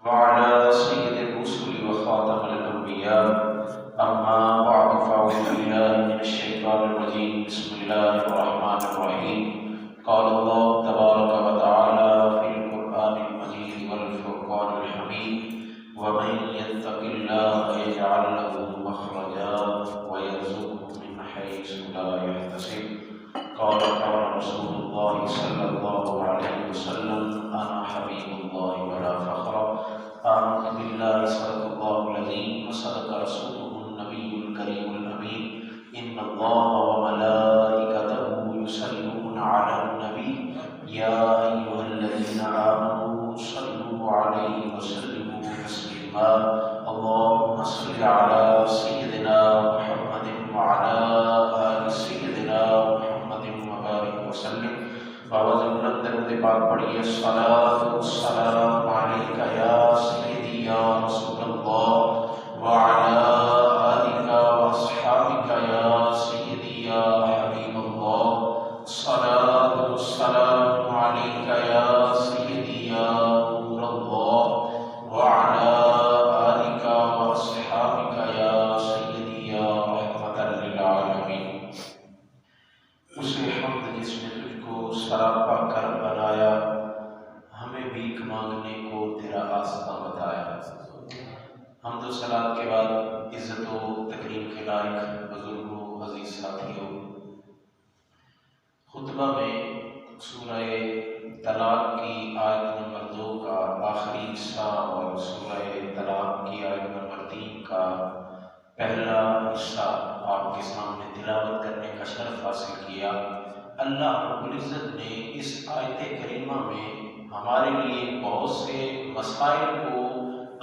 وعلى سيد الرسل وخاتم الأنبياء أما بعد فأعوذ بالله من الشيطان الرجيم بسم الله الرحمن الرحيم قال الله تبارك وتعالى في القرآن المجيد والفرقان الحميد ومن يتق الله يجعل له مخرجا ويرزقه من حيث لا يحتسب قال رسول الله صلى الله عليه وسلم أنا حبيب الله ولا فخر آمنت بالله صدق الله العظيم وصدق رسوله النبي الكريم الأمين إن الله وملائكته يصلون على النبي يا أيها الذين آمنوا صلوا عليه وسلموا تسليما اللهم صل على سيدنا محمد وعلى آل سيدنا محمد وبارك وسلم باوز بلند پاک پڑھیے الصلاۃ والسلام علیک یا سیدی یا رسول اللہ وعلی آلک واصحابک یا سیدی یا حبیب اللہ الصلاۃ والسلام علیک یا سیدی یا نور اللہ وعلی آلک واصحابک یا سیدی یا رحمۃ للعالمین۔ اسے حمد جس نے تجھ کو سراپا کر بنایا، ہمیں بھیک مانگنے کو تیرا راستہ بتایا۔ حمد و صلات کے بعد عزت و تکریم کے لائق بزرگوں، عزیز ساتھیوں، خطبہ میں سورہ طلاق کی آیت نمبر 2 کا آخری حصہ اور سورہ طلاق کی آیت نمبر 3 کا پہلا حصہ آپ کے سامنے تلاوت کرنے کا شرف حاصل کیا۔ اللہ رب العزت نے اس آیت کریمہ میں ہمارے لیے بہت سے مسائل کو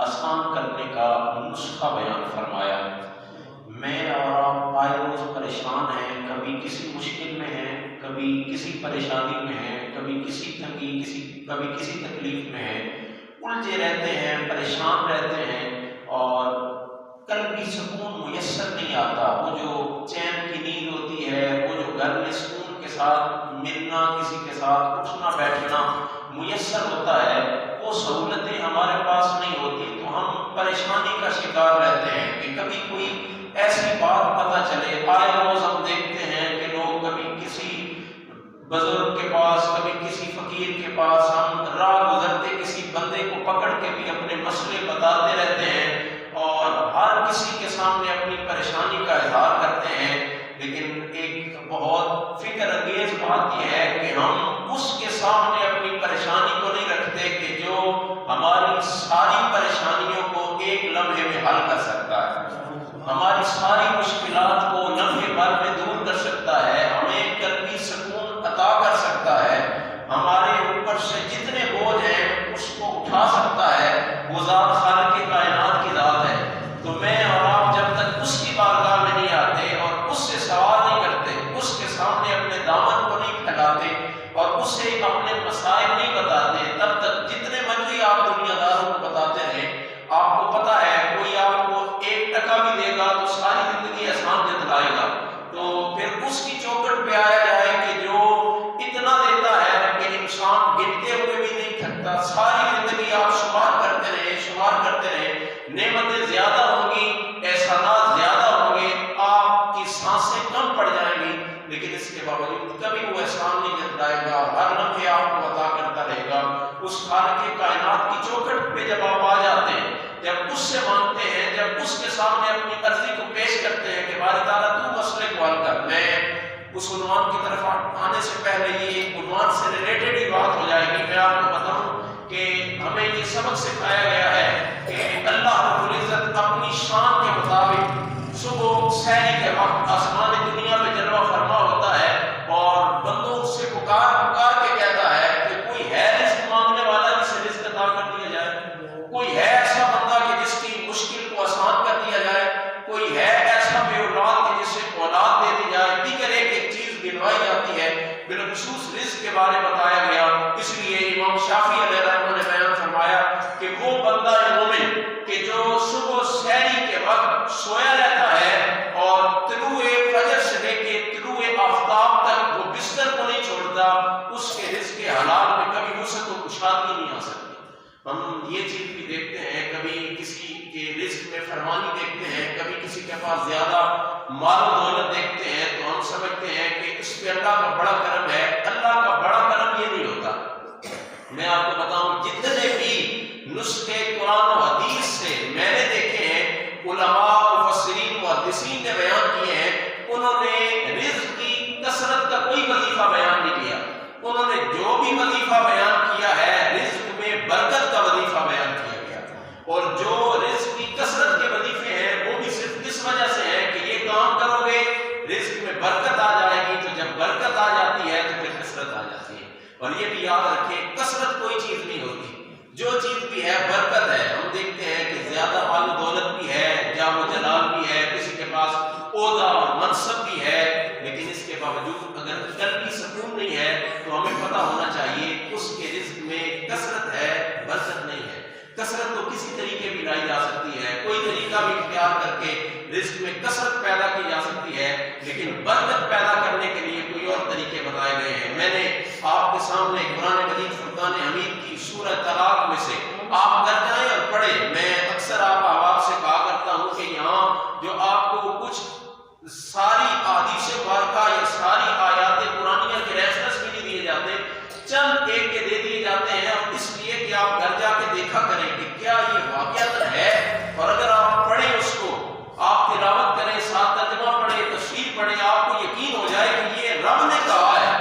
آسان کرنے کا نسخہ بیان فرمایا۔ میں اور آپ آئے روز پریشان ہیں، کبھی کسی مشکل میں ہیں، کبھی کسی پریشانی میں ہیں، کبھی کسی تنگی کبھی کسی تکلیف میں ہیں، الجھے رہتے ہیں، پریشان رہتے ہیں اور قلبی سکون میسر نہیں آتا۔ وہ جو چین کی نیند ہوتی ہے، وہ جو گھر میں سکون کے ساتھ ملنا، کسی کے ساتھ اٹھنا بیٹھنا میسر ہوتا ہے، وہ سہولتیں ہمارے پاس نہیں ہوتی، تو ہم پریشانی کا شکار رہتے ہیں کہ کبھی کوئی ایسی بات پتہ چلے۔ آئے روز ہم دیکھتے ہیں کہ لوگ کبھی کسی بزرگ کے پاس، کبھی کسی فقیر کے پاس، ہم راہ گزرتے کسی بندے کو پکڑ کے بھی اپنے مسئلے بتاتے رہتے ہیں اور ہر کسی کے سامنے اپنی پریشانی کا اظہار کرتے ہیں، لیکن ایک بہت فکر انگیز بات یہ ہے کہ ہم اس کے سامنے اپنی پریشانی کو نہیں رکھتے کہ جو ہماری ساری پریشانیوں کو ایک لمحے میں حل کر سکتا ہے، ہماری ساری مشکلات کو لمحے بھر میں دور کر سکتا ہے، ہمیں قلبی سکون عطا کر سکتا ہے، ہمارے اوپر سے جتنے بوجھ ہیں اس کو اٹھا سکتا ہے، وہ ذات خالق کائنات کی ذات ہے۔ تو میں اور آپ جب تک اس کی بارگاہ میں نہیں آتے اور اس سے سوال نہیں کرتے، اس کے سامنے اپنے دامن کو نہیں پھیلاتے اور اسے اپنے مسائل نہیں بتاتے، تب تک جتنے مرضی آپ دنیا داروں کو بتاتے رہیں، آپ کو پتہ ہے کوئی آپ کو 1 ٹکا بھی دے گا تو ساری زندگی احسان جتلائے گا، تو پھر اس کی چوکھٹ پہ آیا جائے کہ جو اتنا دیتا ہے کہ انسان گنتے ہوئے بھی نہیں تھکتا، ساری زندگی آپ شمار کرتے رہے، نعمتیں زیادہ ہوں گی، احسانات زیادہ ہوں گے، آپ کی سانسیں کم پڑ جائیں گی، لیکن اس کے باوجود کبھی وہ احسان نہیں جتلائے گا، ہر لمحے آپ کو عطا کرتا رہے گا۔ اس خالق کائنات کی چوکھٹ پہ جب آپ آ جاتے ہیں، جب اس سے مانگتے ہیں، جب اس کے سامنے اپنی عرضی کو پیش کرتے ہیں کہ باری تعالیٰ تو مسئلے کو حل کر، میں اس عنوان کی طرف آنے سے پہلے یہ ایک عنوان سے ریلیٹڈ ہی بات ہو جائے گی۔ میں آپ کو بتاؤں کہ ہمیں یہ سبق سکھایا گیا ہے کہ اللہ رب العزت اپنی شان کے مطابق صبح سحری کے وقت آسمان دنیا میں جلوہ فرما ہوتا ہے اور بندوں سے پکار کے کہتا ہے کہ کوئی ہے رزق مانگنے والا جسے رزق عطا کر دیا جائے، کوئی ہے ایسا بندہ کہ جس کی مشکل کو آسان کر دیا جائے، کوئی ہے ایسا بے اولاد کہ جسے اولاد دے دی جائے، دیگر ایک چیز گنوائی جاتی ہے، بالخصوص رزق کے بارے بتایا گیا۔ اس لیے امام شافعی علیہ الرحمہ نے بیان فرمایا کہ وہ بندہ مومن کہ جو صبح سحری کے وقت سویا رہتا ہے اور طلوع فجر سے لے کے طلوع آفتاب تک وہ بستر کو نہیں چھوڑتا، اس کے رزق حلال میں کبھی وسعت و کشادگی نہیں آ سکتی۔ ہم یہ چیز بھی دیکھتے ہیں، کبھی کسی کے رزق میں فرمانی دیکھتے ہیں، کبھی کسی کے پاس زیادہ مال و دولت دیکھتے ہیں تو ہم سمجھتے ہیں کہ اس پہ اللہ کا بڑا کرم ہے۔ اللہ کا بڑا کرم یہ نہیں ہوتا۔ میں آپ کو بتاؤں، جتنے بھی نسخے قرآن و حدیث سے میں نے دیکھے ہیں، علماء، مفسرین، محدثین نے بیان کیے ہیں، انہوں نے رزق کی کثرت کا کوئی وظیفہ بیان نہیں کیا۔ انہوں نے جو بھی وظیفہ بیان کیا ہے، رزق میں برکت کا وظیفہ بیان کیا گیا، اور جو رزق کی کثرت کے وظیفے ہیں وہ بھی صرف اس وجہ سے ہے کہ یہ کام کرو گے رزق میں برکت آ جائے گی، تو جب برکت آ جاتی ہے تو پھر کثرت آ جاتی ہے۔ اور یہ بھی یاد رکھیں، کثرت کوئی چیز نہیں ہوتی، جو چیز بھی ہے برکت ہے۔ ہم دیکھتے ہیں کہ زیادہ مال و دولت بھی ہے، جاه و جلال بھی ہے، کسی کے پاس عہدہ اور منصب بھی ہے، لیکن اس کے باوجود اگر قلبی سکون نہیں ہے تو ہمیں پتہ ہونا چاہیے اس کے رزق میں کثرت ہے، برکت نہیں ہے۔ کثرت تو کسی طریقے بھی لائی جا سکتی ہے، کوئی طریقہ بھی اختیار کر کے رزق میں کثرت پیدا کی جا سکتی ہے، لیکن برکت پیدا کرنے کے لیے کوئی اور طریقے بتائے گئے ہیں۔ میں نے آپ کے سامنے قرآن مجید فرقان حمید کی سورہ طلاق میں سے آپ کر جائیں اور پڑھیں۔ میں اکثر آپ احباب سے کہا کرتا ہوں کہ یہاں جو آپ کو کچھ ساری احادیث مبارکہ یا ساری آیات قرآنیہ کے ریفرنس بھی نہیں دیے جاتے، چند ایک کے دے دیے جاتے ہیں، اور اس لیے کہ آپ گھر جا کے دیکھا کریں کہ کیا یہ واقعات ہے، اور اگر آپ پڑھیں اس کو، آپ تلاوت کریں، ساتھ ترجمہ پڑھیں، تفسیر پڑھیں، آپ کو یقین ہو جائے کہ یہ رب نے کہا ہے،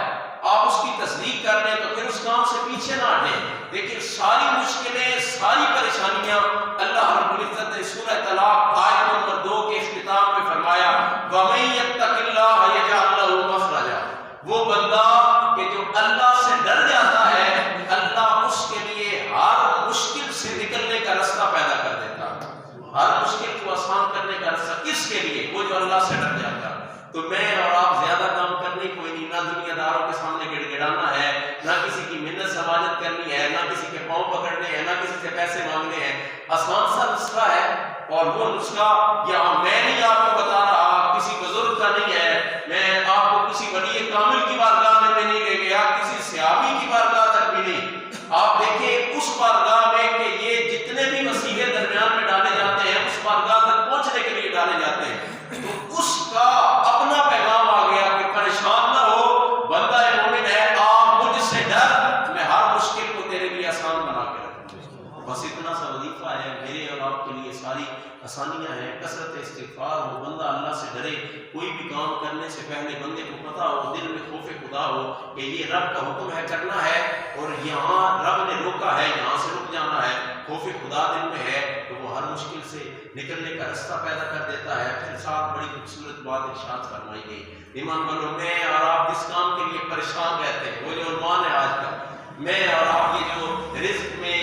آپ اس کی تصدیق کر لیں تو پھر اس کام سے پیچھے نہ ہٹیں۔ لیکن ساری مشکلیں، ساری پریشانیاں اللہ رب العزت نے سورہ طلاق آیت نمبر 2 کے اختتام میں فرمایا، وَمَن يَتَّقِ اللَّهَ يَجْعَل لَّهُ مَخْرَجًا، وہ بندہ کہ جو اللہ سے ڈر جاتا ہے، اللہ اس کے لیے ہر مشکل سے نکلنے کا راستہ پیدا کر دیتا ہے، ہر مشکل کو آسان کرنے کا راستہ کس کے لیے؟ وہ جو اللہ سے ڈر جاتا ہے۔ تو میں اور آپ زیادہ کام کرنے کوئی نہیں، نہ دنیا داروں کے سامنے گڑ گڑانا ہے، نہ کسی کی منت سماجت کرنی ہے، نہ کسی کے پاؤں پکڑنے ہیں، نہ کسی سے پیسے مانگنے ہیں۔ آسان سا نسخہ ہے، اور وہ نسخہ یہاں میں نہیں آپ کو بتا رہا، کسی بزرگ کا نہیں ہے، میں آپ کو کسی ولی کامل کی بارگاہ میں نہیں لے گیا، کسی صحابی کی بارگاہ تک بھی نہیں۔ آپ دیکھیں اس بارگاہ میں کہ یہ جتنے بھی وسیلے درمیان میں ڈالے جاتے ہیں، اس بارگاہ تک پہنچنے کے لیے ڈالے جاتے ہیں، تو اس کا اپنا پیغام آ گیا کہ پریشان نہ ہو، بندہ مومن ہے، آپ مجھ سے ڈر، میں ہر مشکل کو تیرے لیے آسان بنا کے رکھوں گا۔ بس اتنا سا وظیفہ ہے، میرے اور آپ کے لیے ساری آسانیاں ہیں، کثرت استغفار ہو، بندہ اللہ سے ڈرے، کوئی بھی کام کرنے سے پہلے بندے کو پتہ ہو، دل میں خوف خدا ہو کہ یہ رب کا حکم ہے، کرنا ہے، اور یہاں رب نے روکا ہے، یہاں سے رک جانا ہے، خوف خدا دل میں ہے، تو وہ ہر مشکل سے نکلنے کا راستہ پیدا کر دیتا ہے۔ پھر ساتھ بڑی خوبصورت بات ارشاد فرمائی گئی، ایمان والو، میں اور آپ جس کام کے لیے پریشان رہتے ہیں، وہ جو عنوان ہے آج کا، میں اور آپ یہ جو رزق میں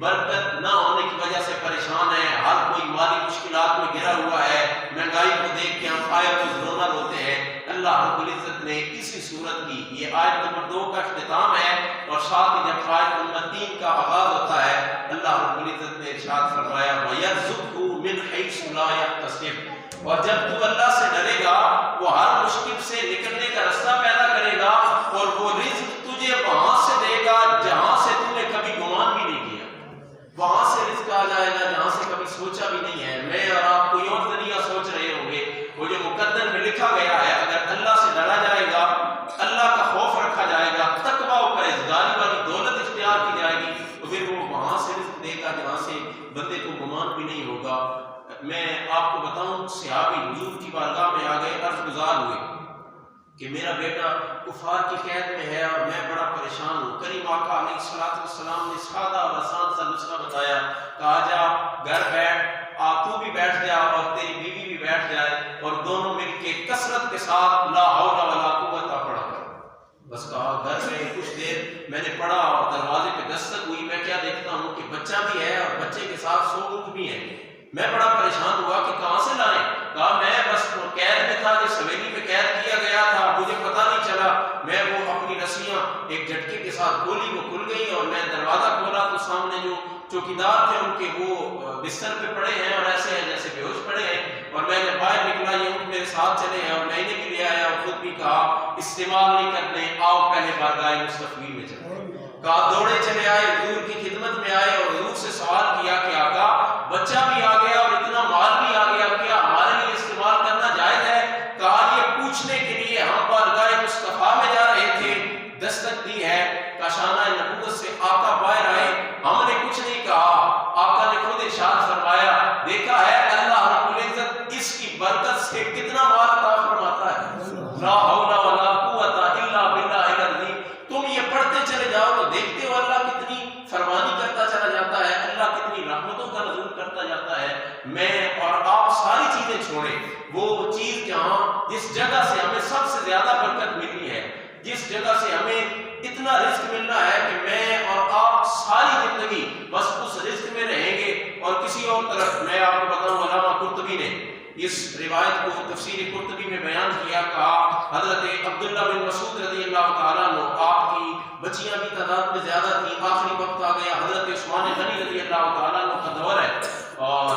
برکت نہ ہونے کی وجہ سے پریشان ہے، ہر کوئی مالی مشکلات میں گرا ہوا ہے، مہنگائی کو دیکھ کے ہم آیت رونا روتے ہیں، اللہ رب العزت نے اسی صورت کی، یہ آیت نمبر 2 کا اختتام ہے، اور ساتھ ہی جب آیت نمبر 3 کا آغاز ہوتا ہے، اللہ رب العزت نے ارشاد فرمایا، وَيَرْزُقْهُ مِنْ حَيْثُ لَا يَحْتَسِبُ، اور جب تو اللہ سے ڈرے گا، وہ ہر مشکل سے نکلنے کا راستہ پیدا کرے گا، اور وہ رزق تجھے وہاں سے دے گا جہاں سے تو نے کبھی گمان بھی نہیں کیا، وہاں سے رزق آ جائے گا جہاں سے کبھی سوچا بھی نہیں ہے۔ میں اور آپ کوئی اور ذریعہ سوچ رہے ہوں گے، وہ جو مقدر میں لکھا گیا ہے، اگر اللہ سے ڈرا جائے گا، اللہ کا خوف رکھا جائے گا، تقویٰ و پرہیزگاری والی دولت اختیار کی جائے گی، تو پھر وہ وہاں سے رزق دے گا جہاں سے بندے کو گمان بھی نہیں ہوگا۔ میں آپ کو بتاؤں، صحابی حضور کی بارگاہ میں آ گئے، عرض گزار ہوئے کہ میرا بیٹا کفار کی قید میں ہے اور میں بڑا پریشان ہوں۔ کریم آقا علیہ السلام نے سادہ اور آسان سا نسخہ بتایا، کہا جا گھر بیٹھ، تو بھی بیٹھ جا اور تیری بیوی بھی بیٹھ جائے، اور دونوں مل کے کثرت کے ساتھ لا حول ولا قوت پڑھا کر۔ بس کہا گھر میں کچھ دیر میں نے پڑھا، اور دروازے پہ دستک ہوئی، میں کیا دیکھتا ہوں کہ بچہ بھی ہے اور بچے کے ساتھ 100 اونٹ بھی ہیں۔ میں بڑا پریشان ہوا کہ کہاں سے لائیں؟ کہا میں بس قید میں تھا، جس حویلی میں قید کیا گیا تھا، مجھے پتہ نہیں چلا، میں وہ اپنی رسیاں ایک جھٹکے کے ساتھ کھولی، وہ کھل گئی، اور میں دروازہ کھولا تو سامنے جو چوکیدار تھے ان کے وہ بستر پہ پڑے ہیں اور ایسے ہیں جیسے بے ہوش پڑے ہیں، اور میں جب باہر نکلا یہ اونٹ میرے ساتھ چلے ہیں اور میں انہیں بھی لے آیا اور خود بھی کہا استعمال نہیں کرنے، آؤ پہلے بارگاہ مستقبل میں چلے، کہا دوڑے چلے آئے حضور کی خدمت میں آئے اور حضور سے سوال کیا کہ آقا بچہ بھی آ گیا اور اتنا مال بھی آ گیا، کیا ہمارے لیے استعمال کرنا جائز ہے؟ کہا یہ پوچھنے کے لیے ہم بارگاہ مصطفیٰ میں جا رہے تھے، دستک دی ہے، کاشانہ نبوت سے آقا باہر آئے، ہم نے کچھ نہیں کہا، آقا نے خود ارشاد فرمایا دیکھا ہے اللہ رب العزت اس کی برکت سے کتنا مال عطا فرماتا ہے، لا حول ولا قوت الا باللہ العظیم۔ تم یہ پڑھتے چلے جاؤ تو دیکھتے ہو اللہ کتنی فرمانی کرتا چلا جاتا ہے، اللہ کتنی رحمتوں کا نزول کرتا جاتا ہے۔ میں اور آپ ساری چیزیں چھوڑیں، وہ چیز جہاں جس جگہ سے ہمیں سب سے زیادہ برکت ملنی ہے، جس جگہ سے ہمیں اتنا رزق ملنا ہے کہ میں اور آپ ساری زندگی بس اس رزق میں رہیں گے اور کسی اور طرف۔ میں آپ کو بتاؤں علامہ قرطبی نے اس روایت کو تفسیر قرطبی میں بیان کیا، کہا حضرت عبداللہ بن مسعود رضی اللہ تعالیٰ عنہ، آپ کی بچیاں بھی تعداد میں زیادہ تھیں، آخری وقت آ گیا، حضرت عثمان غنی رضی اللہ تعالیٰ عنہ کا دور ہے اور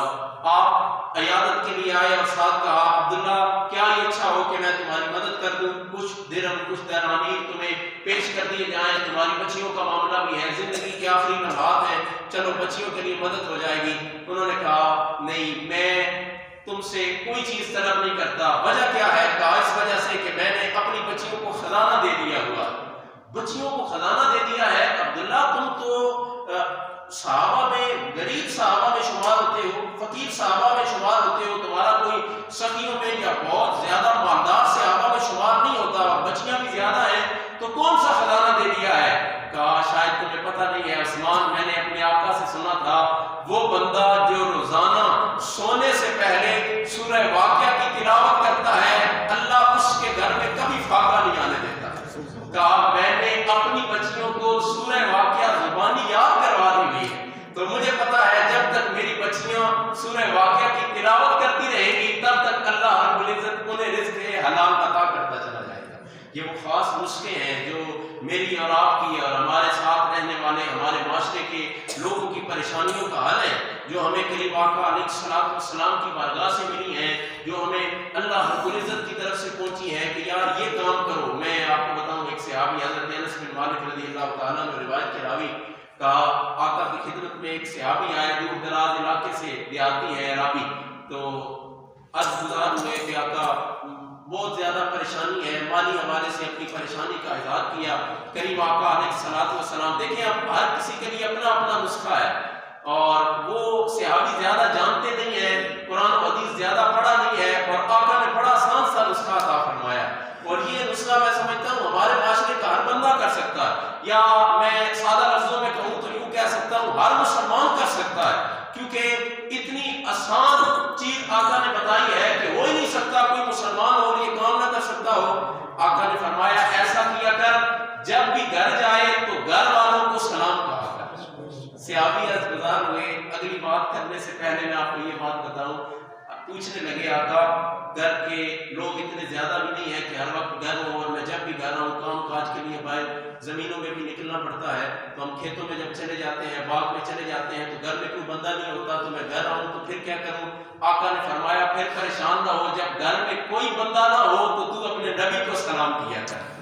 آپ عیادت کے لیے آئے اور ساتھ کہا عبداللہ کیا یہ اچھا ہو کہ میں تمہاری مدد کر دوں، کچھ درہم کچھ دنانیر تمہیں پیش کر دیے جائیں، تمہاری بچیوں کا معاملہ بھی ہے، زندگی کے آخری لمحات ہیں، چلو بچیوں کے لیے مدد ہو جائے گی۔ انہوں نے کہا نہیں، میں تم سے کوئی چیز طلب نہیں کرتا۔ وجہ کیا ہے؟ کہا اس وجہ سے کہ میں نے اپنی بچیوں کو خزانہ دے دیا ہوا، بچیوں کو خزانہ دے دیا ہے۔ عبداللہ تم تو صحابہ میں غریب صحابہ میں شمار ہوتے ہو، فقیر صحابہ میں شمار ہوتے ہو، تمہارا کوئی سخیوں میں یا بہت زیادہ مالدار صحابہ میں شمار نہیں ہوتا اور بچیاں بھی زیادہ ہیں، تو کون سا خزانہ دے دیا ہے؟ کہا شاید تمہیں پتہ نہیں ہے عثمان، میں نے اپنے آقا سے سنا تھا وہ بندہ جو روزانہ سونے سے پہلے سورہ واقعہ کی تلاوت کرتا ہے اللہ اس کے گھر میں کبھی فاقہ نہیں آنے دیتا۔ کہا میں نے اپنی بچیوں کو سورہ واقعہ زبانی یاد کروا دی ہے، تو مجھے پتا ہے جب تک میری بچیاں سورہ واقعہ کی تلاوت کرتی رہے گی تب تک اللہ رب العزت انہیں رزق حلال عطا کرتا چلا جائے گا۔ یہ وہ خاص نسخے ہیں جو میری اور آپ کی اور ہمارے ساتھ رہنے والے ہمارے معاشرے کے لوگوں کی پریشانیوں کا حل ہے، جو ہمیں کریم آقا علیہ السلام کی بارگاہ سے ملی ہیں، جو ہمیں اللہ رب العزت کی طرف سے پہنچی ہے کہ یار یہ کام کرو۔ میں آپ کو بتاؤں ایک صحابی حضرت انس بن مالک رضی اللہ تعالیٰ عنہ روایت کے راوی، کہا آقا کی خدمت میں ایک صحابی آئے دور دراز علاقے سے، دیہاتی ہے عربی، تو عرض گزار ہوئے کہ آقا بہت زیادہ پریشانی ہے، مالی حوالے سے اپنی پریشانی کا اظہار کیا۔ کریم آقا علیہ السلام، دیکھیں اب ہر کسی کے لیے اپنا اپنا نسخہ ہے اور وہ صحابی زیادہ جانتے نہیں ہیں، قرآن و حدیث زیادہ پڑھا نہیں ہے اور آقا نے بڑا آسان سا نسخہ عطا فرمایا، اور یہ نسخہ میں سمجھتا ہوں ہمارے معاشرے کا ہر بندہ کر سکتا ہے، یا میں سادہ لفظوں میں کہوں تو یوں کہہ سکتا ہوں ہر مسلمان کر سکتا ہے، کیونکہ اتنی آسان چیز آقا نے بتائی ہے کہ ہو ہی نہیں سکتا کوئی مسلمان اور یہ کام نہ کر سکتا ہو۔ آقا نے فرمایا ایسا کیا کر جب بھی گھر جائے تو گھر والوں کو سلام کہا کر۔ صحابی عرض گزار ہوئے، اگلی بات کرنے سے پہلے میں آپ کو یہ بات بتاؤں، پوچھنے لگے آقا گھر کے لوگ اتنے زیادہ بھی نہیں ہیں کہ ہر وقت گھر ہوں، اور میں جب بھی گھر آؤں کام کاج کے لیے باہر زمینوں میں بھی نکلنا پڑتا ہے، تو ہم کھیتوں میں جب چلے جاتے ہیں، باغ میں چلے جاتے ہیں، تو گھر میں کوئی بندہ نہیں ہوتا، تو میں گھر آؤں تو پھر کیا کروں؟ آقا نے فرمایا پھر پریشان نہ ہو، جب گھر میں کوئی بندہ نہ ہو تو تو اپنے نبی کو سلام کیا کر۔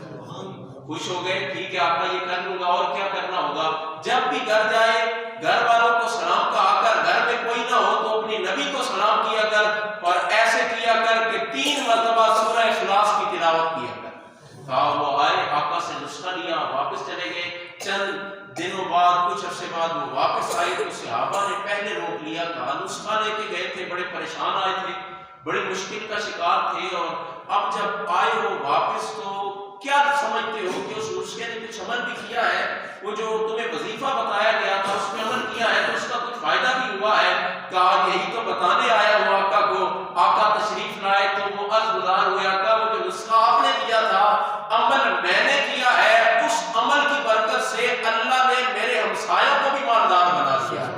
خوش ہو گئے، ٹھیک ہے آقا یہ کر لوں گا، اور کیا کرنا ہوگا؟ جب بھی گھر جائے گھر والوں کو سلام کہا کر، گھر میں کوئی نہ ہو تو اپنی نبی کو سلام کیا کر، اور ایسے کیا کر کہ 3 مرتبہ سورہ اخلاص کی تلاوت کیا کر۔ کہا وہ آئے، آقا سے نسخہ لیا، واپس چلے گئے، چند دنوں بعد کچھ عرصے بعد وہ واپس آئے تو صحابہ نے پہلے روک لیا، کہا نسخہ لے کے گئے تھے، بڑے پریشان آئے تھے، بڑے مشکل کا شکار تھے، اور اب جب آئے ہو واپس تو کیا سمجھتے ہو کہ اس نسخے نے کچھ عمل بھی کیا ہے؟ وہ جو تمہیں وظیفہ بتایا گیا تھا اس میں عمل کیا ہے تو اس کا کچھ فائدہ بھی ہوا ہے؟ کہا یہی تو بتانے آیا ہوں آقا کو۔ آقا تشریف لائے تو وہ عرض گزار ہوئے، آقا وہ جو نسخہ آپ نے دیا تھا عمل میں نے کیا ہے، اس عمل کی برکت سے اللہ نے میرے ہمسایوں کو بھی مالدار بنا دیا۔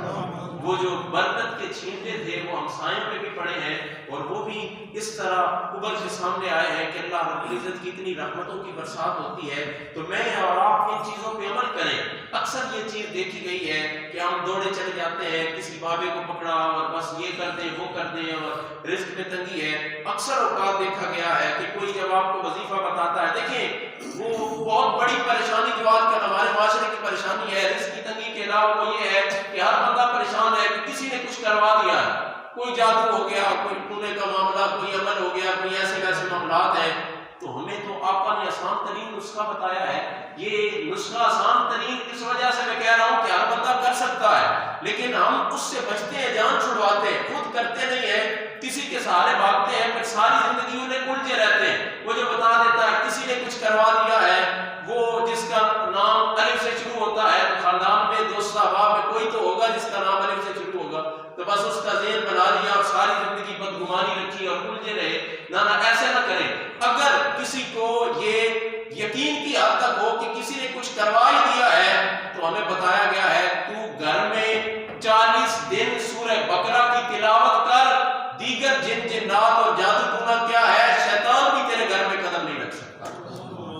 وہ جو برکت کے چھینٹے تھے وہ ہمسایوں پہ بھی پڑے ہیں، اور وہ بھی اس طرح ابھر کے سامنے آئے ہیں کہ اللہ رب العزت کی اتنی رحمتوں کی برسات ہوتی ہے۔ تو میں اور آپ ان چیزوں پہ عمل کریں۔ اکثر یہ چیز دیکھی گئی ہے کہ ہم دوڑے چلے جاتے ہیں، کسی بابے کو پکڑا اور بس یہ کر دیں وہ کر دیں اور رزق میں تنگی ہے۔ اکثر اوقات دیکھا گیا ہے کہ کوئی جب آپ کو وظیفہ بتاتا ہے، دیکھیں وہ بہت بڑی پریشانی جو آج کل ہمارے معاشرے کی پریشانی ہے رزق کی تنگی کے علاوہ وہ یہ ہے کہ ہر بندہ پریشان ہے کہ کسی نے کچھ کروا دیا ہے، کوئی جادو ہو گیا، کوئی ٹونے کا معاملہ، کوئی عمل ہو گیا، کوئی ایسے ویسے معاملات ہیں۔ تو ہمیں تو آقا نے آسان ترین نسخہ بتایا ہے۔ یہ نسخہ آسان ترین اس وجہ سے میں کہہ رہا ہوں کہ ہر بندہ کر سکتا ہے، لیکن ہم اس سے بچتے ہیں، جان چھڑواتے ہیں، خود کرتے نہیں ہیں، کسی کے سہارے بھاگتے ہیں، پھر ساری زندگی انہیں الجھے رہتے ہیں۔ وہ جو بتا دیتا ہے کسی نے کچھ کروا دیا ہے، وہ جس کا نام الف سے شروع ہوتا ہے، تو خاندان میں دوست احباب میں کوئی تو ہوگا جس کا نام الف سے شروع ہوگا، تو بس اس کا ذہن بنا لیا اور ساری زندگی بدگمانی رکھی اور الجھے رہے۔ نہ ایسے نہ کریں۔ اگر کسی کو یہ یقین کی حد تک ہو کہ کسی نے کچھ کروا ہی دیا ہے، تو ہمیں بتایا گیا ہے تو گھر میں 40 دن سورہ بقرہ کی تلاوت کر، دیگر جن جنات اور جادو ٹونا کیا ہے، شیطان بھی تیرے گھر میں قدم نہیں رکھ سکتا۔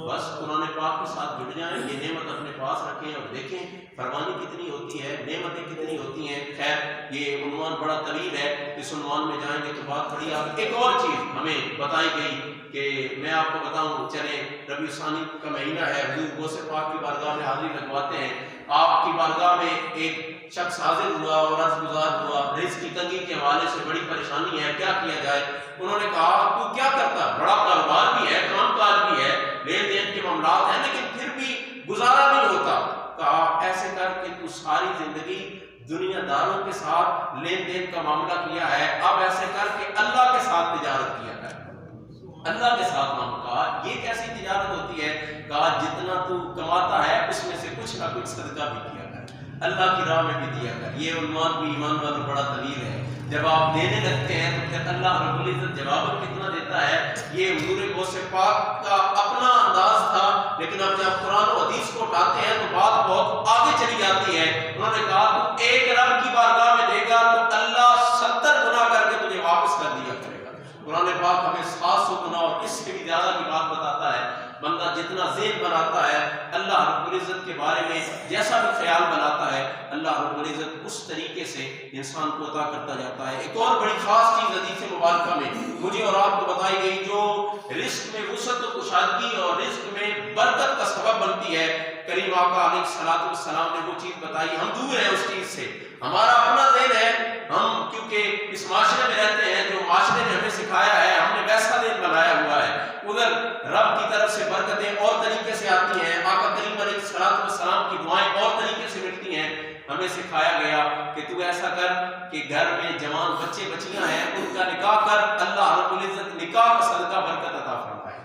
بس قرآن پاک کے ساتھ جڑ جائیں، یہ نعمت اپنے پاس رکھیں اور دیکھیں فرمانی کتنی ہوتی ہے، نعمتیں کتنی ہوتی ہیں۔ خیر یہ عنوان بڑا طویل ہے، اس عنوان میں جائیں گے تو بات بڑی آگے۔ ایک اور چیز ہمیں بتائی گئی کہ میں آپ کو بتاؤں، چلیں ربیع ثانی کا مہینہ ہے، حضور غوث پاک کی بارگاہ میں حاضری لگواتے ہیں۔ آپ کی بارگاہ میں ایک شخص حاضر ہوا اور عرض گزار ہوا، رزق کی تنگی کے حوالے سے بڑی پریشانی ہے، کیا کیا جائے؟ انہوں نے کہا تو کیا کرتا، بڑا کاروبار بھی ہے، کام کاج بھی ہے، لین دین کے معاملات ہیں، لیکن پھر بھی گزارا نہیں ہوتا۔ کہا ایسے کر کے تو ساری زندگی دنیا داروں کے ساتھ لین دین کا معاملہ کیا ہے، اب ایسے کر کے اللہ کے ساتھ تجارت کیا ہے، اللہ کے ساتھ معاملہ۔ کہا یہ کیسی تجارت ہوتی ہے؟ کہا جتنا تو کماتا ہے اس میں سے کچھ نہ کچھ صدقہ بھی کیا کر، اللہ کی راہ میں بھی دیا کر۔ یہ عنوان بھی ایمان والا بڑا طویل ہے۔ جب آپ دینے لگتے ہیں تو پھر اللہ رب العزت جواب کتنا دیتا ہے۔ یہ حضور غوث پاک کا اپنا انداز تھا، لیکن اب جب قرآن و حدیث کو اٹھاتے ہیں تو بات بہت آگے چلی جاتی ہے۔ انہوں نے کہا تو ایک رب کی بارگاہ میں دے گا تو اللہ 70 گنا کر کے تجھے واپس کر دیا کرے گا۔ قرآن پاک ہمیں 700 گنا اور اس سے بھی زیادہ کی بات بتاتا ہے۔ بندہ جتنا ذہن بناتا ہے اللہ رب العزت کے بارے میں، جیسا بھی خیال بناتا ہے، اللہ رب العزت اس طریقے سے انسان کو عطا کرتا جاتا ہے۔ ایک اور بڑی خاص چیز حدیث مبارکہ میں مجھے اور آپ کو بتائی گئی، جو رزق میں وسعت و کشادگی اور رزق میں برکت کا سبب بنتی ہے، کریم آقا علیہ الصلوۃ والسلام نے وہ چیز بتائی۔ ہم دور ہیں اس چیز سے، ہمارا اپنا ذہن ہے، ہم کیونکہ اس معاشرے میں رہتے ہیں، جو معاشرے نے ہمیں سکھایا ہے، ہم نے ویسا ذہن بنایا ہوا ہے۔ ادھر رب کی طرف سے برکتیں اور طریقے سے آتی ہیں، آقا کریم علیہ الصلوۃ والسلام کی دعائیں اور طریقے سے ملتی ہیں۔ ہمیں سکھایا گیا کہ تو ایسا کر کہ گھر میں جوان بچے بچیاں ہیں ان کا نکاح کر، اللہ رب العزت نکاح کا صدقہ برکت عطا فرمائے۔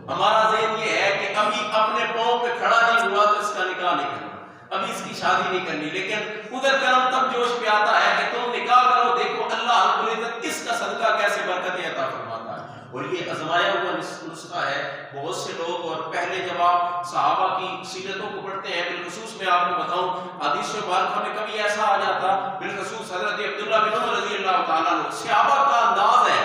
ہمارا ذہن یہ ہے کہ ابھی اپنے پاؤں پہ کھڑا نہیں ہوا تو اس کا نکاح نہیں کرنا، ابھی اس کی شادی نہیں کرنی، لیکن ادھر کرم تب جوش پہ آتا ہے کہ تم نکاح کرو، دیکھو اللہ رب العزت اس کا صدقہ کیسے برکتیں عطا فرماتا ہے۔ اور یہ آزمایا ہوا نسخہ ہے۔ بہت سے لوگ، اور پہلے جب آپ صحابہ کی سیرتوں کو پڑھتے ہیں، بالخصوص میں آپ کو بتاؤں حدیث مبارکہ میں کبھی ایسا آ جاتا، بالخصوص حضرت عبداللہ بن عمر رضی اللہ تعالیٰ عنہ، صحابہ کا انداز ہے،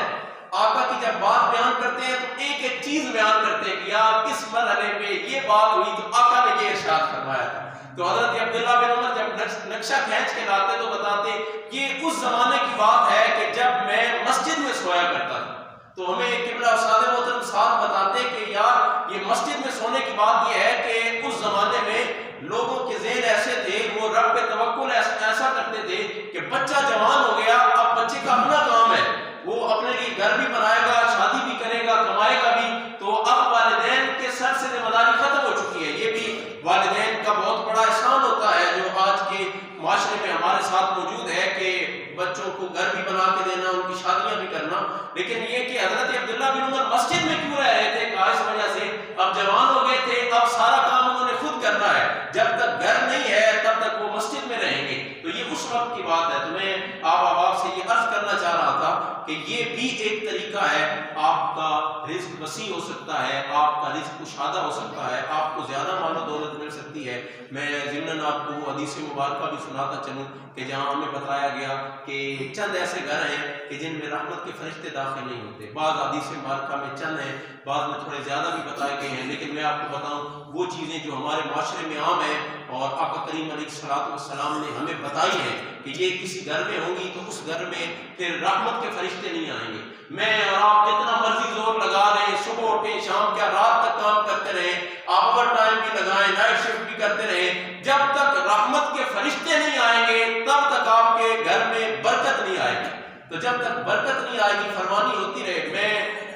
آقا کی جب بات بیان کرتے ہیں تو ایک ایک چیز بیان کرتے ہیں کہ یار اس مرحلے پہ یہ بات ہوئی تو آقا نے یہ ارشاد فرمایا تھا۔ تو حضرت عبداللہ بن عمر جب نقشہ کھینچ کے لاتے تو بتاتے یہ اس زمانے کی بات ہے کہ جب میں مسجد میں سویا کرتا تھا۔ تو ہمیں قبلہ استاد محترم صاحب بتاتے کہ یار یہ مسجد میں سونے کی بات یہ ہے کہ اس زمانے میں لوگوں کے ذہن ایسے تھے، وہ رب پہ توکل ایسا کرتے تھے کہ بچہ جوان ہو گیا، اب بچے کا اپنا کام ہے، وہ اپنے لیے گھر بھی بنائے گا، شادی بھی کرے گا، کمائے گا بھی، تو اب والدین کے سر سے ذمہ داری ختم ہو چکی ہے۔ یہ بھی والدین کا بہت بڑا احسان ہوتا ہے جو آج کے معاشرے میں ہمارے ساتھ موجود ہے کہ بچوں کو گھر بھی بنا کے دینا، ان کی شادیاں بھی کرنا۔ لیکن یہ کہ حضرت عبداللہ بن عمر مسجد میں کیوں رہ رہے تھے؟ کہا اس وجہ سے اب جوان ہو گئے تھے، اب سارا کام انہوں نے خود کرنا ہے، جب تک گھر نہیں ہے تب تک وہ مسجد میں رہیں گے۔ تو یہ اس وقت کی بات ہے۔ تو میں آپ احباب سے یہ عرض کرنا چاہ رہا تھا کہ یہ بھی ایک طریقہ ہے، آپ کا رزق وسیع ہو سکتا ہے، آپ کا رزق کشادہ ہو سکتا ہے، آپ کو زیادہ مال و دولت مل سکتی ہے۔ میں ضمناً آپ کو وہ حدیث مبارکہ بھی سناتا چلوں کہ جہاں ہمیں بتایا گیا کہ چند ایسے گھر ہیں کہ جن میں رحمت کے فرشتے داخل نہیں ہوتے۔ بعض حدیث مبارکہ میں چند ہیں، بعض میں تھوڑے زیادہ بھی بتائے گئے ہیں، لیکن میں آپ کو بتاؤں وہ چیزیں جو ہمارے معاشرے میں عام ہیں اور آقا کریم علیہ السلام نے ہمیں بتائی ہے کہ یہ کسی گھر میں ہوں گی تو اس گھر میں پھر رحمت کے فرشتے نہیں آئیں گے۔ میں اور آپ جتنا مرضی زور لگا لیں، صبح اٹھیں شام کیا رات تک کام کرتے رہیں، آپ اوور ٹائم بھی لگائیں، نائٹ شفٹ بھی کرتے رہیں، جب تک رحمت کے فرشتے نہیں آئیں گے تب تک آپ کے گھر میں برکت نہیں آئے گی۔ تو جب تک برکت نہیں آئے گی فرمانی ہوتی رہے۔ میں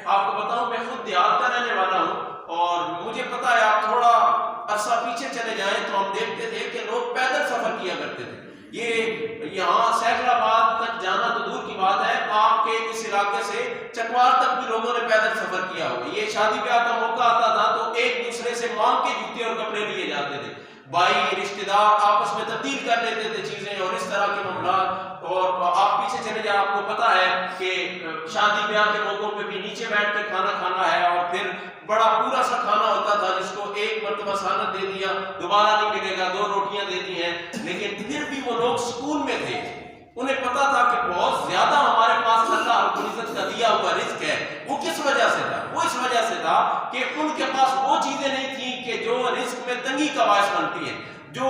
آپ کو بتاؤں، میں خود دیہات کا رہنے والا ہوں اور مجھے پتا ہے، آپ تھوڑا عرصہ پیچھے چلے جائیں تو ہم دیکھتے تھے کہ لوگ پیدل سفر کیا کرتے تھے۔ یہ یہاں سیکرآباد تک جانا تو دور کی بات ہے، آپ کے اس علاقے سے چکوار تک بھی لوگوں نے پیدل سفر کیا ہوگا۔ یہ شادی بیاہ کا موقع آتا تھا تو ایک دوسرے سے مانگ کے جوتے اور کپڑے لیے جاتے تھے، بھائی رشتہ دار آپس میں تبدیل کر لیتے تھے چیزیں اور اس طرح کے معاملات۔ اور آپ پیچھے چلے جائیں، آپ کو پتا ہے کہ شادی بیاہ کے موقعوں پہ بھی نیچے بیٹھ کے کھانا کھانا ہے، اور پھر بڑا پورا سا کھانا ہوتا تھا جس کو ایک مرتبہ سالن دے دیا دوبارہ نہیں ملے گا، 2 روٹیاں دے دی ہیں، لیکن پھر بھی وہ لوگ سکون میں تھے۔ انہیں پتا تھا کہ بہت زیادہ ہمارے پاس اللہ رب العزت کا دیا ہوا رزق ہے۔ وہ کس وجہ سے تھا؟ وہ اس وجہ سے تھا کہ ان کے پاس وہ چیزیں نہیں تھیں کہ جو رزق میں تنگی کا باعث بنتی ہیں، جو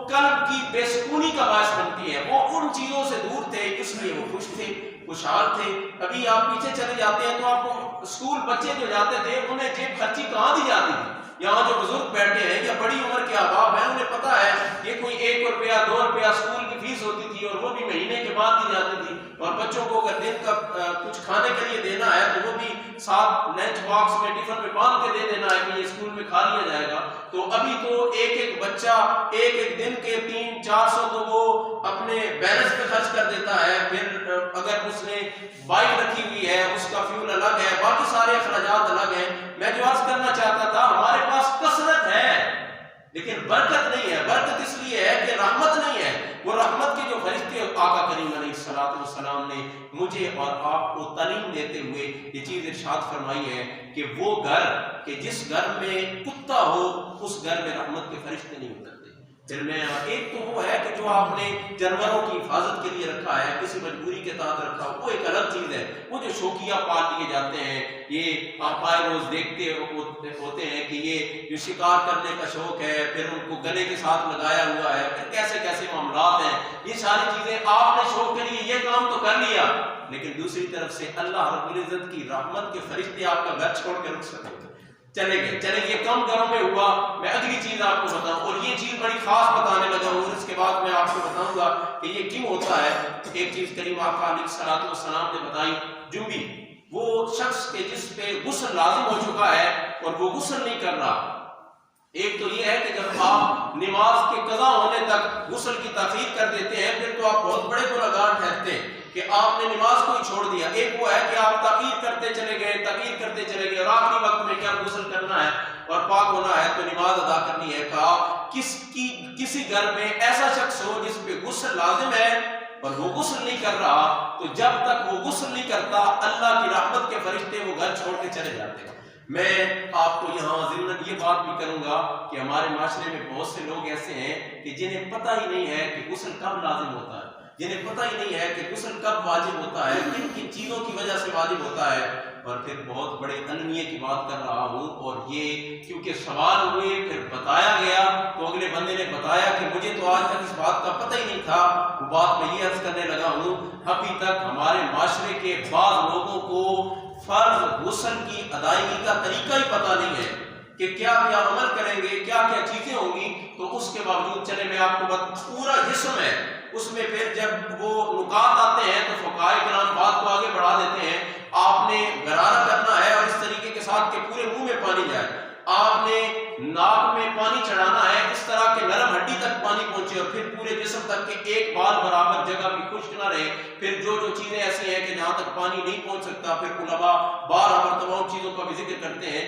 قلب کی بے سکونی کا باعث بنتی ہے۔ وہ ان چیزوں سے دور تھے، اس لیے وہ خوش تھے، خوشحال تھے۔ ابھی آپ پیچھے چلے جاتے ہیں تو آپ کو اسکول بچے جو جاتے تھے انہیں جیب خرچی کہاں دی جاتی تھی؟ یہاں جو بزرگ بیٹھے ہیں یا بڑی عمر کے احباب ہیں انہیں پتا ہے یہ کوئی 1 روپیہ 2 روپیہ اسکول کی فیس ہوتی تھی اور وہ بھی مہینے کے بعد دی جاتی تھی، اور بچوں کو اگر دن کا کچھ کھانے کے لیے دینا ہے تو وہ بھی ساتھ لنچ باکس میں ٹفن میں باندھ کے دے دینا ہے کہ یہ اسکول میں کھا لیا جائے گا۔ تو ابھی تو ایک بچہ ایک دن کے 300-400 تو وہ اپنے بیلنس پہ خرچ کر دیتا ہے، پھر اگر اس نے بائک رکھی ہوئی ہے اس کا فیول الگ ہے، باقی سارے اخراجات الگ ہیں۔ میں جو عرض کرنا چاہتا تھا، ہمارے پاس کثرت ہے لیکن برکت نہیں ہے۔ برکت اس لیے ہے کہ رحمت نہیں ہے۔ وہ رحمت کے جو فرشتے آقا کریم علیہ السلام نے مجھے اور آپ کو تعلیم دیتے ہوئے یہ چیز ارشاد فرمائی ہے کہ وہ گھر کہ جس گھر میں کتا ہو اس گھر میں رحمت کے فرشتے نہیں اترتے۔ پھر میں ایک تو وہ ہے کہ جو آپ نے جانوروں کی حفاظت کے لیے رکھا ہے، کسی مجبوری کے تحت رکھا ہو، وہ ایک الگ چیز ہے۔ وہ جو شوقیہ پال لیے جاتے ہیں، یہ آپ آئے روز دیکھتے ہوتے ہیں کہ یہ جو شکار کرنے کا شوق ہے، پھر ان کو گلے کے ساتھ لگایا ہوا ہے، پھر کیسے کیسے معاملات ہیں، یہ ساری چیزیں آپ نے شوق کے لیے یہ کام تو کر لیا، لیکن دوسری طرف سے اللہ رب العزت کی رحمت کے فرشتے آپ کا گھر چھوڑ کے رک سکتے چلے گئے۔ چلے یہ کم گھروں میں ہوا۔ میں اگلی چیز آپ کو بتاؤں، اور یہ چیز بڑی خاص بتانے لگا ہوں، اور اس کے بعد میں آپ کو بتاؤں گا کہ یہ کیوں ہوتا ہے۔ ایک چیز کریم آقا علیہ السلام نے بتائی، جنبی وہ شخص کے جس پہ غسل لازم ہو چکا ہے اور وہ غسل نہیں کر رہا۔ ایک تو یہ ہے کہ جب آپ نماز کے قضا ہونے تک غسل کی تاخیر کر دیتے ہیں پھر تو آپ بہت بڑے گنہگار ٹھہرتے ہیں کہ آپ نے نماز کو ہی چھوڑ دیا۔ ایک وہ ہے کہ آپ تاخیر کرتے چلے گئے اور آخری وقت میں کیا غسل کرنا ہے اور پاک ہونا ہے تو نماز ادا کرنی ہے۔ کہا کسی گھر میں ایسا شخص ہو جس پہ غسل لازم ہے اور وہ غسل نہیں کر رہا، تو جب تک وہ غسل نہیں کرتا اللہ کی رحمت کے فرشتے وہ گھر چھوڑ کے چلے جاتے ہیں۔ میں آپ کو یہاں ضمن یہ بات بھی کروں گا کہ ہمارے معاشرے میں بہت سے لوگ ایسے ہیں کہ جنہیں پتہ ہی نہیں ہے کہ غسل کب لازم ہوتا ہے، جنہیں پتہ ہی نہیں ہے کہ غسل کب واجب ہوتا ہے، کن کن چیزوں کی وجہ سے واجب ہوتا ہے۔ اور پھر بہت بڑے المیہ کی بات کر رہا ہوں، اور یہ کیونکہ سوال ہوئے پھر بتایا گیا تو اگلے بندے نے بتایا کہ مجھے تو آج تک اس بات کا پتہ ہی نہیں تھا۔ وہ بات میں یہ عرض کرنے لگا ہوں، ابھی تک ہمارے معاشرے کے بعض لوگوں کو فرض غسل کی ادائیگی کا طریقہ ہی پتہ نہیں ہے کہ کیا کیا عمل کریں گے، کیا کیا چیزیں ہوں گی۔ تو اس کے باوجود چلے میں آپ کو پورا جسم ہے اس میں پھر جب وہ نکات آتے ہیں تو فقہائے کرام بات کو آگے بڑھا دیتے ہیں۔ آپ نے غرارہ کرنا ہے اور اس طریقے کے ساتھ کہ پورے منہ میں پانی جائے، آپ نے ناک میں پانی چڑھانا ہے اس طرح کہ نرم ہڈی تک پانی پہنچے اور پھر پورے جسم تک کہ ایک بال برابر جگہ بھی خشک نہ رہے۔ پھر جو چیزیں ایسی ہیں کہ جہاں تک پانی نہیں پہنچ سکتا، پھر علماء 12 مرتبہ ان چیزوں کا بھی ذکر کرتے ہیں۔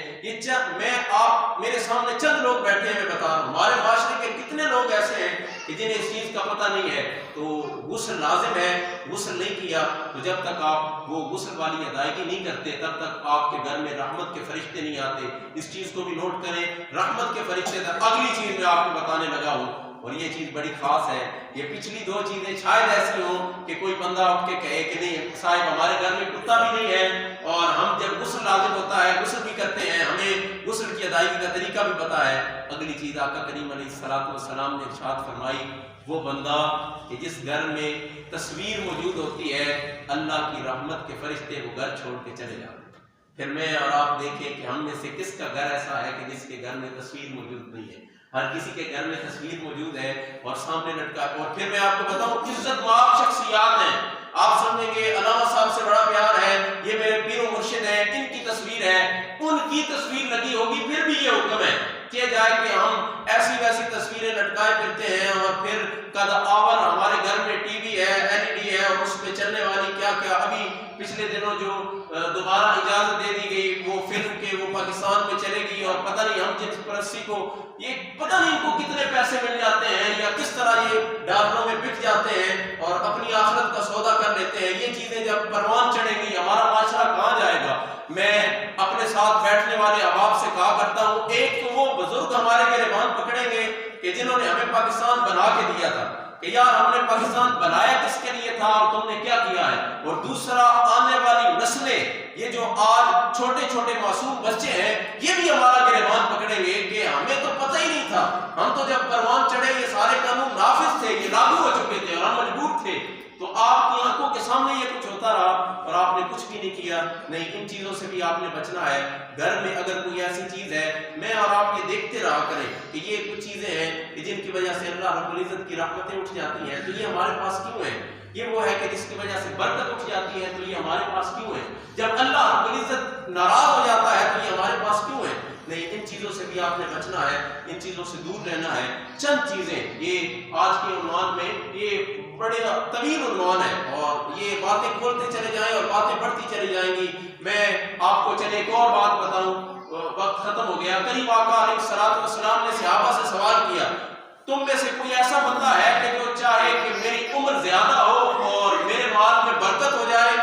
میرے سامنے چند لوگ بیٹھے ہیں، میں بتا رہا ہوں ہمارے معاشرے کے کتنے لوگ ایسے ہیں کہ جنہیں اس چیز کا پتہ نہیں ہے۔ تو غسل لازم ہے، غسل نہیں کیا تو جب تک آپ وہ غسل والی ادائیگی نہیں کرتے تب تک آپ کے گھر میں رحمت کے فرشتے نہیں آتے۔ اس چیز کو بھی نوٹ کریں، رحمت کے فرشتے تک۔ اگلی چیز میں آپ کو بتانے لگا ہوں، اور یہ چیز بڑی خاص ہے. یہ پچھلی دو چیزیں شاید ایسی ہوں کہ کوئی بندہ اٹھ کے کہے کہ نہیں صاحب ہمارے گھر میں کتا بھی نہیں ہے اور ہم جب غسل لازم ہوتا ہے غسل بھی کرتے ہیں, ہمیں غسل کی ادائیگی کا طریقہ بھی پتا ہے. اگلی چیز آقا کریم علیہ الصلوۃ والسلام نے ارشاد فرمائی, وہ بندہ کہ جس گھر میں تصویر موجود ہوتی ہے اللہ کی رحمت کے فرشتے وہ گھر چھوڑ کے چلے جاتے ہیں. پھر میں اور آپ دیکھیں کہ ہم میں سے کس کا گھر ایسا ہے کہ جس کے گھر میں تصویر موجود نہیں ہے. ہر کسی کے گھر میں تصویر موجود ہے اور سامنے لٹکا. اور پھر میں آپ کو بتاؤں عزت مآب شخصیات ہیں, آپ سمجھیں گے علامہ صاحب سے بڑا پیار ہے, یہ میرے پیر و مرشد ہیں, ان کی تصویر ہے, ان کی تصویر لگی ہوگی پھر بھی یہ حکم ہے کہ جائے کہ ہم ایسی ویسی تصویریں لٹکائے پھرتے ہیں اور پھر قد آور ہمارے گھر میں ٹی وی ہے, LED ہے اور اس پہ چلنے والی کیا کیا. ابھی پچھلے دنوں جو دوبارہ اجازت دے دی گئی وہ فلم کے وہ پاکستان میں چلے گی اور پتہ نہیں ہم جنس پرستی کو یہ پتہ نہیں ان کو کتنے پیسے مل جاتے ہیں یا کس طرح یہ ڈالروں میں بک جاتے ہیں اور اپنی آخرت کا سودا کر لیتے ہیں. یہ چیزیں جب پروان چڑھیں گی ہمارا معاشرہ کہاں جائے گا. میں اپنے ساتھ بیٹھنے والے احباب سے کہا کرتا ہوں, ایک تو وہ بزرگ ہمارے گریبان پکڑیں گے کہ جنہوں نے ہمیں پاکستان بنا کے دیا تھا کہ یار ہم نے پاکستان بنایا کس کے لیے تھا اور تم نے کیا کیا ہے. اور دوسرا آنے والی نسلیں, یہ جو آج چھوٹے چھوٹے معصوم بچے ہیں یہ بھی ہمارا گریبان پکڑیں گے کہ ہمیں تو پتہ ہی نہیں تھا, ہم تو جب پروان چڑھے یہ سارے قانون نافذ تھے, یہ لاگو ہو چکے تھے اور ہم مجبور تھے. تو آپ کی آنکھوں کے سامنے یہ کچھ ہوتا رہا اور آپ نے کچھ بھی نہیں کیا. نہیں, ان چیزوں سے بھی آپ نے بچنا ہے. گھر میں اگر کوئی ایسی چیز ہے, میں اور آپ یہ دیکھتے رہا کریں کہ یہ کچھ چیزیں ہیں کہ جن کی وجہ سے اللہ رب العزت کی رحمتیں اٹھ جاتی ہیں, تو یہ ہمارے پاس کیوں ہے. یہ وہ ہے کہ جس کی وجہ سے برکت اٹھ جاتی ہے, تو یہ ہمارے پاس کیوں ہے. جب اللہ رب العزت ناراض ہو جاتا ہے تو یہ ہمارے پاس کیوں ہے. نہیں, ان چیزوں سے بھی آپ نے بچنا ہے, ان چیزوں سے دور رہنا ہے. چند چیزیں یہ آج کے عنوان میں, یہ بڑے طویل عنوان ہے اور یہ باتیں کھولتے چلے جائیں اور باتیں بڑھتی چلی جائیں گی. میں آپ کو چلے ایک اور بات بتاؤں, وقت ختم ہو گیا. قریب آقا علیہ الصلوۃ والسلام نے صحابہ سے سوال کیا, تم میں سے کوئی ایسا بندہ ہے کہ جو چاہے کہ میری عمر زیادہ ہو اور میرے مال میں برکت ہو جائے.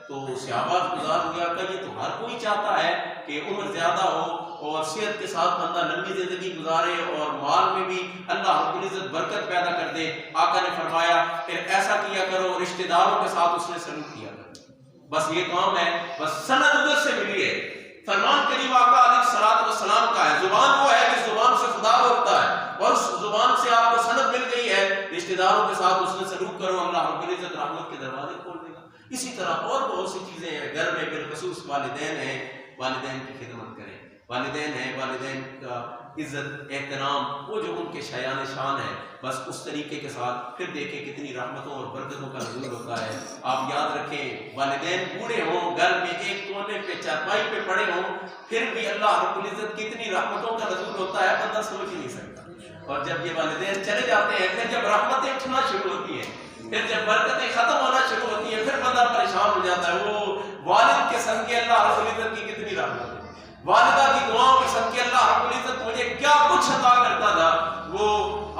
تو صحابہ گزار ہو گیا کہ یہ تو ہر کوئی چاہتا ہے کہ عمر زیادہ ہو اور صحت کے ساتھ بندہ لمبی زندگی گزارے اور مال میں بھی اللہ رب العزت برکت پیدا کر دے. آقا نے فرمایا کہ ایسا کیا کرو, رشتہ داروں کے ساتھ اس نے سلوک کیا کرو, بس یہ کام ہے. بس سند ادھر سے ملی ہے, فرمان قریب آقا علیہ الصلوۃ والسلام کا ہے. زبان وہ ہے کہ زبان سے خدا روکتا ہے اور اس زبان سے آپ کو سند مل گئی ہے, رشتہ داروں کے ساتھ اس نے سلوک کرو, اللہ رب العزت رحمت کے دروازے کھول دے گا. اسی طرح اور بہت سی چیزیں ہیں. گھر میں بالخصوص والدین ہیں, والدین کی خدمت کریں. والدین ہیں, والدین کا عزت احترام, وہ جو ان کے شایان شان ہے, بس اس طریقے کے ساتھ پھر دیکھیں کتنی رحمتوں اور برکتوں کا نزول ہوتا ہے. آپ یاد رکھیں, والدین بوڑھے ہوں, گھر میں ایک کونے پہ چارپائی پہ پڑے ہوں, پھر بھی اللہ رب العزت کتنی رحمتوں کا نزول ہوتا ہے بندہ سمجھ ہی نہیں سکتا. اور جب یہ والدین چلے جاتے ہیں, پھر جب رحمتیں اٹھنا شروع ہوتی ہیں, پھر جب برکتیں ختم ہونا شروع ہوتی ہیں, پھر بندہ پریشان ہو جاتا ہے. وہ والد کے صدقے اللہ رب العزت کی کتنی رحمت ہے, والدہ کی دعاؤں کے صدقے اللہ رب العزت مجھے کیا کچھ عطا کرتا تھا. وہ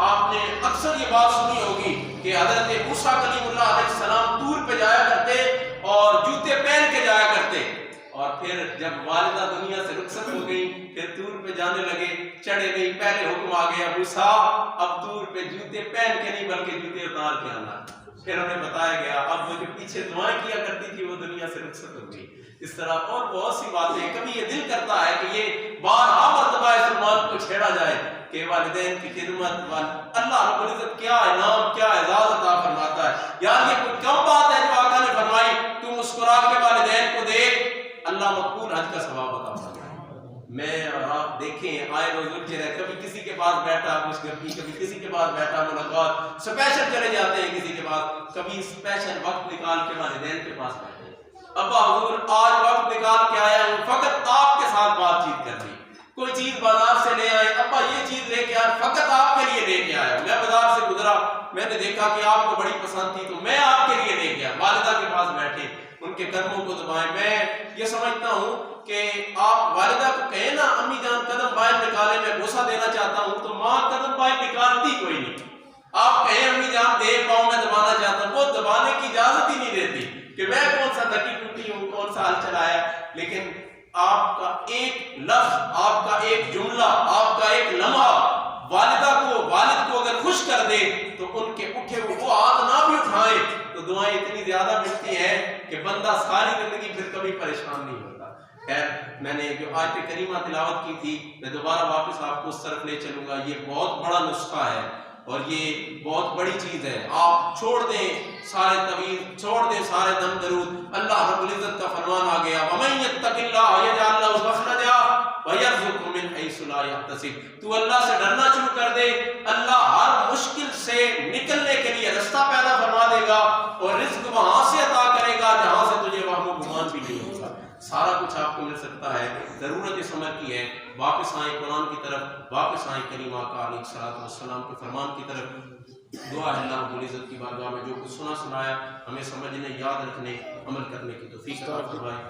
آپ نے اکثر یہ بات سنی ہوگی کہ حضرت موسیٰ کلیم اللہ علیہ السلام طور پہ جایا کرتے اور جوتے پہن کے جایا کرتے, اور پھر جب والدہ دنیا سے رخصت ہو گئی پھر طور پہ جانے لگے, چڑھے گئی, پہلے حکم آ گیا موسیٰ اب طور پہ جوتے پہن کے نہیں بلکہ جوتے اتار کے آنا. پھر انہیں بتایا گیا, اب وہ جو پیچھے دعائیں کیا کرتی تھی وہ دنیا سے رخصت ہو گئی. اس طرح اور بہت سی باتیں. کبھی یہ دل کرتا ہے کہ یہ بارہا مرتبہ اس عنوان کو چھیڑا جائے کہ والدین کی خدمت, اللہ رب العزت کیا انعام کیا اعزاز عطا فرماتا ہے. یار یہ کوئی کم بات ہے جو آقا نے فرمائی, تم مسکرا کے والدین کو دیکھ, اللہ مقبول حج کا ثواب عطا فرمائے. میں اور آپ دیکھیں آئے روز اٹھے رہے, کبھی کسی کے پاس بیٹھا کچھ گپی, کبھی کسی کے پاس بیٹھا ملاقات, اسپیشل چلے جاتے ہیں کسی کے پاس, کبھی اسپیشل وقت نکال کے والدین کے پاس بیٹھے, ابا حضور آج وقت نکال کے آیا ہوں فقط آپ کے ساتھ بات چیت کرنی. کوئی چیز بازار سے لے آئے, ابا یہ چیز لے کے آئے, فقط آپ کے لیے لے کے آیا. میں بازار سے گزرا, میں نے دیکھا کہ آپ کو بڑی پسند تھی تو میں آپ کے لیے لے کے آیا. والدہ کے پاس بیٹھے, ان کے قدموں کو دبائیں. میں یہ سمجھتا ہوں کہ آپ والدہ کو کہیں نا امی جان قدم باہر نکالے, میں بوسہ دینا چاہتا ہوں, تو ماں قدم باہر نکالتی کوئی نہیں. آپ کہیں امی جان دے پاؤں میں دبانا چاہتا ہوں, وہ دبانے کی اجازت ہی نہیں دیتی کہ میں کون سا دھکی ٹوٹی ہوں, کون سا حل چلایا. لیکن آپ کا ایک لفظ, آپ کا ایک جملہ, آپ کا ایک لمحہ والدہ کو, والد کو اگر خوش دے تو ان کے اٹھے وہ ہاتھ نہ بھی اٹھائیں تو دعائیں اتنی زیادہ ملتی ہیں کہ بندہ ساری زندگی پھر کبھی پریشان نہیں ہوتا۔ خیر، میں نے جو آیت کریمہ تلاوت کی تھی، میں دوبارہ واپس آپ کو اس طرف لے چلوں گا۔ یہ بہت بڑا نسخہ ہے اور یہ بہت بڑی چیز ہے۔ آپ چھوڑ دیں سارے طویل، چھوڑ دیں سارے دم درود، اللہ رب العزت کا فرمان آ گیا وَمَن يَتَّقِ اللَّهَ يَجْعَل لَّهُ مَخْرَجًا وَيَرْزُقْهُ مِنْ حَيْثُ لَا يَحْتَسِبُ۔ تو اللہ سے ڈرنا شروع کر دے، اللہ ہر مشکل سے نکلنے کے لیے رستہ پیدا فرما دے گا اور رزق وہاں سے عطا کرے گا جہاں سے تجھے وہم و گمان بھی نہیں ہوگا۔ سارا کچھ آپ کو مل سکتا ہے، ضرورت اس عمر کی ہے۔ واپس آئیں قرآن کی طرف، واپس آئیں کریم آقا علیہ الصلوۃ والسلام کے فرمان کی طرف۔ دعا ہے اللہ رب العزت کی بارگاہ میں جو کچھ سنا سنایا ہمیں سمجھنے، یاد رکھنے، عمل کرنے کی توفیق عطا فرمائے۔